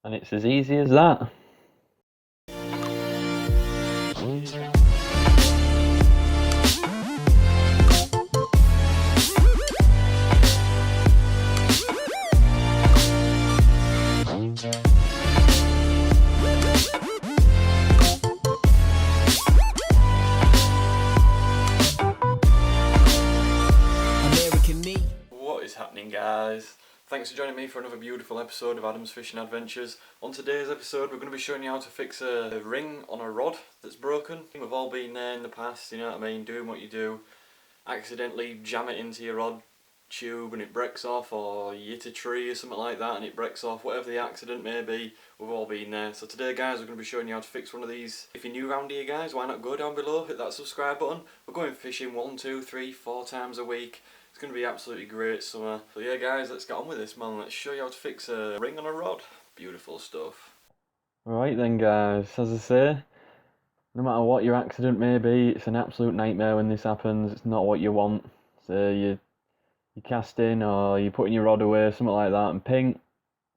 And it's as easy as that. What is happening, guys? Thanks for joining me for another beautiful episode of Adam's Fishing Adventures. On today's episode we're going to be showing you how to fix a ring on a rod that's broken. We've all been there in the past, you know what I mean, doing what you do, accidentally jam it into your rod tube and it breaks off, or you hit a tree or something like that and it breaks off, whatever the accident may be, we've all been there. So today, guys, we're going to be showing you how to fix one of these. If you're new around here, guys, why not go down below, hit that subscribe button. We're going fishing 1, 2, 3, 4 times a week. It's going to be absolutely great summer. So yeah, guys, let's get on with this, man. Let's show you how to fix a ring on a rod. Beautiful stuff. Right then, guys, as I say, no matter what your accident may be, it's an absolute nightmare when this happens. It's not what you want. So you're casting or you're putting your rod away, something like that, and ping,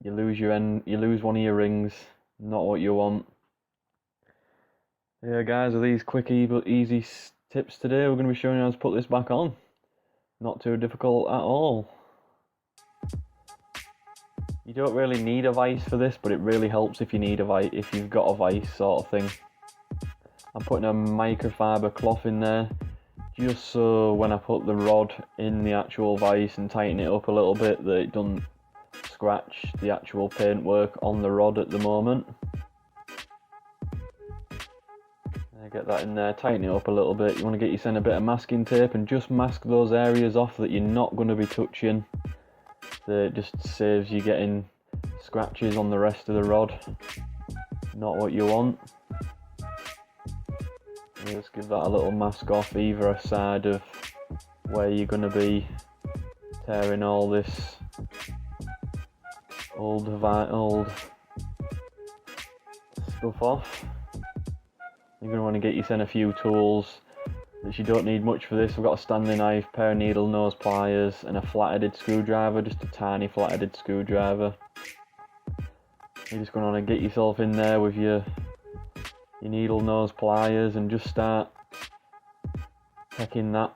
you lose one of your rings. Not what you want. Yeah, guys, with these quick, easy tips today, we're going to be showing you how to put this back on. Not too difficult at all. You don't really need a vise for this, but it really helps if you need a vise, if you've got a vise sort of thing. I'm putting a microfiber cloth in there, just so when I put the rod in the actual vise and tighten it up a little bit, that it doesn't scratch the actual paintwork on the rod at the moment. Get that in there, tighten it up a little bit. You want to get yourself a bit of masking tape and just mask those areas off that you're not going to be touching. So it just saves you getting scratches on the rest of the rod. Not what you want. And just give that a little mask off either side of where you're going to be tearing all this old stuff off. You're going to want to get yourself a few tools, which you don't need much for this. We've got a Stanley knife, pair of needle nose pliers and a flat-headed screwdriver, just a tiny flat-headed screwdriver. You're just going to want to get yourself in there with your needle nose pliers and just start taking that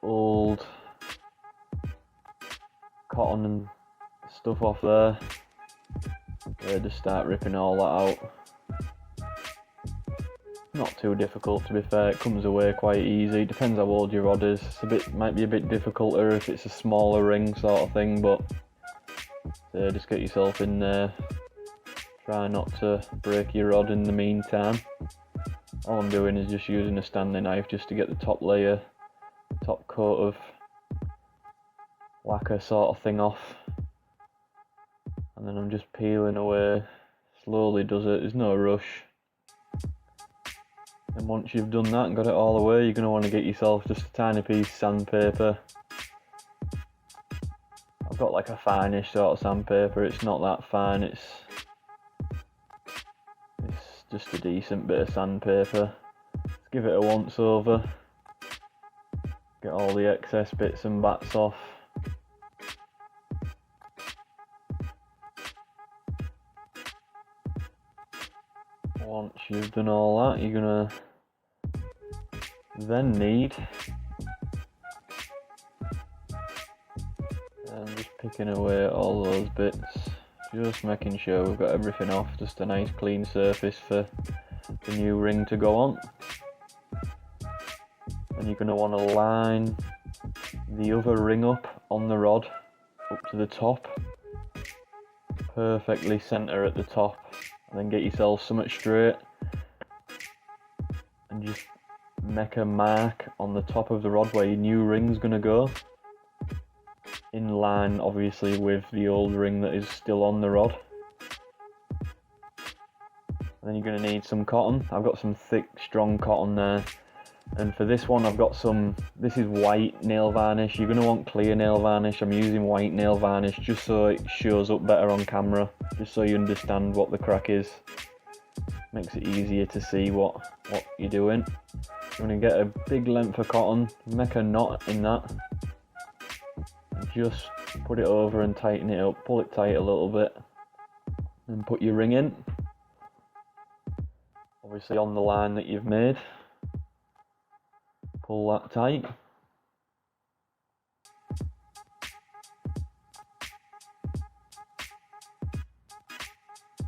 old cotton and stuff off there. Yeah, just start ripping all that out. Not too difficult, to be fair. It comes away quite easy. It depends how old your rod is. Might be a bit difficulter if it's a smaller ring sort of thing, but just get yourself in there. Try not to break your rod in the meantime. All I'm doing is just using a Stanley knife just to get the top layer, top coat of lacquer sort of thing off. And then I'm just peeling away. Slowly does it, there's no rush. And once you've done that and got it all away, you're going to want to get yourself just a tiny piece of sandpaper. I've got like a finish sort of sandpaper. It's not that fine, it's just a decent bit of sandpaper. Just give it a once over. Get all the excess bits and bats off. Once you've done all that, you're gonna then need, and just picking away all those bits, just making sure we've got everything off, just a nice clean surface for the new ring to go on. And you're gonna want to line the other ring up on the rod up to the top, perfectly centre at the top. And then get yourself something straight and just make a mark on the top of the rod where your new ring's going to go, in line obviously with the old ring that is still on the rod. And then you're going to need some cotton. I've got some thick, strong cotton there, and for this one I've got this is white nail varnish. You're going to want clear nail varnish. I'm using white nail varnish just so it shows up better on camera, just so you understand what the crack is. Makes it easier to see what you're doing. You're going to get a big length of cotton, make a knot in that, and just put it over and tighten it up, pull it tight a little bit. and put your ring in, obviously on the line that you've made. Pull that tight.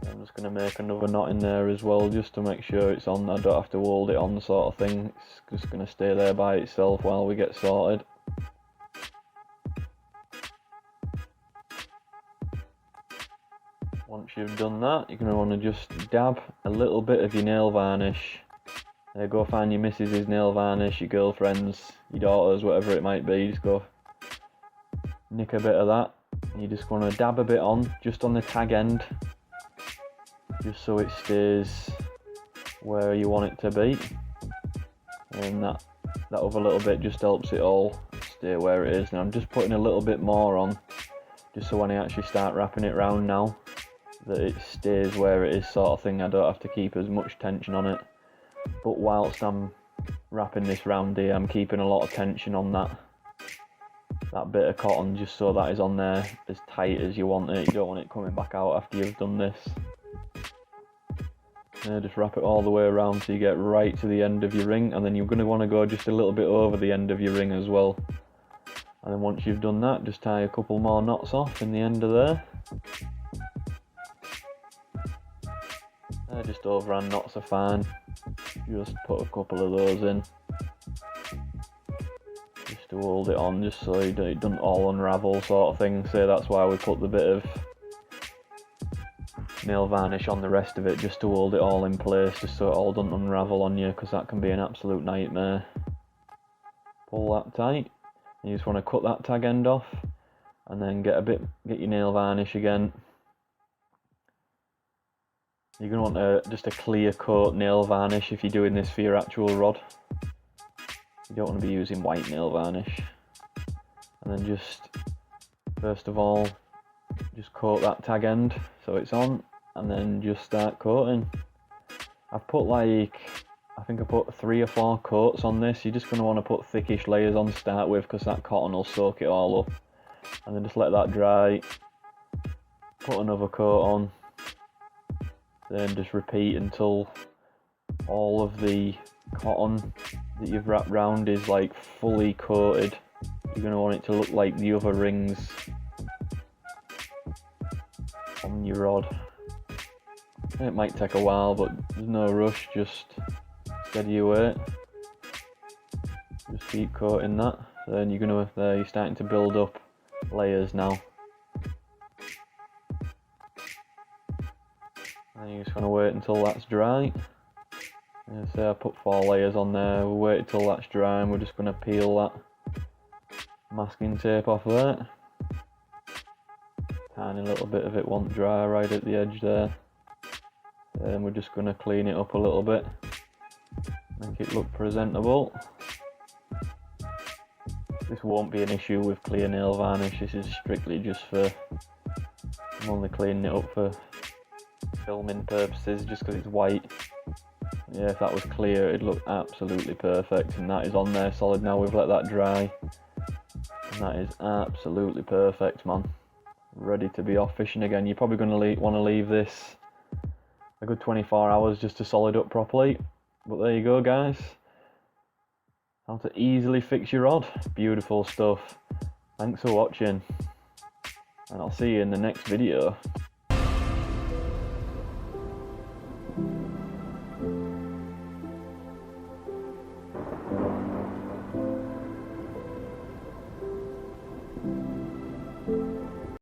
I'm just going to make another knot in there as well, just to make sure it's on. I don't have to hold it on, sort of thing. It's just going to stay there by itself while we get sorted. Once you've done that, you're going to want to just dab a little bit of your nail varnish. Go find your missus's nail varnish, your girlfriend's, your daughter's, whatever it might be. Just go nick a bit of that. And you just want to dab a bit on, just on the tag end, just so it stays where you want it to be. And that other little bit just helps it all stay where it is. Now I'm just putting a little bit more on, just so when I actually start wrapping it round now, that it stays where it is, sort of thing. I don't have to keep as much tension on it. But whilst I'm wrapping this round here, I'm keeping a lot of tension on that bit of cotton, just so that is on there as tight as you want it. You don't want it coming back out after you've done this. Just wrap it all the way around so you get right to the end of your ring, and then you're going to want to go just a little bit over the end of your ring as well. And then once you've done that, just tie a couple more knots off in the end of there. Just overhand knots are fine. Just put a couple of those in, just to hold it on, just so it doesn't all unravel, sort of thing. So that's why we put the bit of nail varnish on the rest of it, just to hold it all in place, just so it all doesn't unravel on you, because that can be an absolute nightmare. Pull that tight. You just want to cut that tag end off, and then get your nail varnish again. You're going to want just a clear coat nail varnish if you're doing this for your actual rod. You don't want to be using white nail varnish. And then just, first of all, just coat that tag end so it's on, and then just start coating. I've put I think I put 3 or 4 coats on this. You're just going to want to put thickish layers on to start with, because that cotton will soak it all up. And then just let that dry. Put another coat on. Then just repeat until all of the cotton that you've wrapped round is like fully coated. You're going to want it to look like the other rings on your rod. It might take a while, but there's no rush, just steady your weight. Just keep coating that. Then you're starting to build up layers now. And you're just going to wait until that's dry. So I put 4 layers on there. We'll wait until that's dry, and we're just going to peel that masking tape off there. Tiny little bit of it won't dry right at the edge there. Then we're just going to clean it up a little bit, make it look presentable. This won't be an issue with clear nail varnish. This is strictly just for, I'm only cleaning it up for filming purposes, just because it's white. Yeah, if that was clear, it'd look absolutely perfect, and that is on there solid now. We've let that dry, and that is absolutely perfect, man. Ready to be off fishing again. You're probably going to want to leave this a good 24 hours just to solid up properly. But there you go, guys. How to easily fix your rod. Beautiful stuff. Thanks for watching, and I'll see you in the next video.